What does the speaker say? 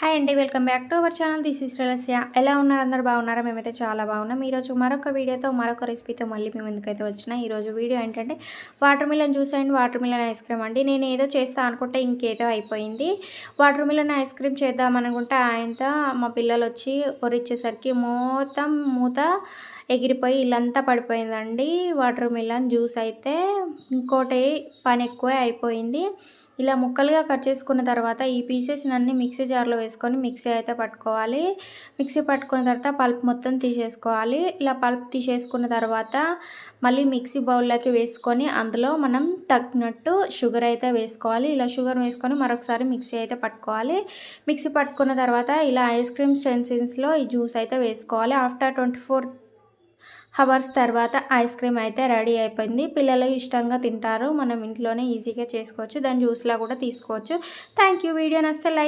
Hi అండి, welcome back to our channel. This is Srilasya. ఎలా ఉన్నారు? అందరు బాగున్నారా? మేమైతే చాలా బాగున్నాం. ఈరోజు మరొక వీడియోతో మరొక రెసిపీతో మళ్ళీ మేము ఎందుకైతే వచ్చినా. ఈరోజు వీడియో ఏంటంటే water melon juice and water melon ice cream అండి. నేను ఏదో చేస్తా అనుకుంటే ఇంకేదో అయిపోయింది. వాటర్ మిలన్ ఐస్ క్రీమ్ చేద్దామనుకుంటే ఆయనతో మా పిల్లలు వచ్చి ఒరిచ్చేసరికి మొత్తం మూత ఎగిరిపోయి ఇల్లంతా పడిపోయిందండి. వాటర్ మిలన్ జ్యూస్ అయితే ఇంకోటి పని ఎక్కువే అయిపోయింది. ఇలా ముక్కలుగా కట్ చేసుకున్న తర్వాత ఈ పీసెస్ని అన్ని మిక్సీ జార్లో వేసుకొని మిక్సీ అయితే పట్టుకోవాలి. మిక్సీ పట్టుకున్న తర్వాత పల్ప్ మొత్తం తీసేసుకోవాలి. ఇలా పల్ప్ తీసేసుకున్న తర్వాత మళ్ళీ మిక్సీ బౌల్లోకి వేసుకొని అందులో మనం తగినట్టు షుగర్ అయితే వేసుకోవాలి. ఇలా షుగర్ వేసుకొని మరొకసారి మిక్సీ అయితే పట్టుకోవాలి. మిక్సీ పట్టుకున్న తర్వాత ఇలా ఐస్ క్రీమ్ స్టెన్సిల్స్లో ఈ జ్యూస్ అయితే వేసుకోవాలి. ఆఫ్టర్ 24 అవర్స్ తర్వాత ఐస్ క్రీమ్ అయితే రెడీ అయిపోయింది. పిల్లలు ఇష్టంగా తింటారు. మనం ఇంట్లోనే ఈజీగా చేసుకోవచ్చు. దాని జ్యూస్లా కూడా తీసుకోవచ్చు. Thank you. వీడియో నచ్చితే లైక్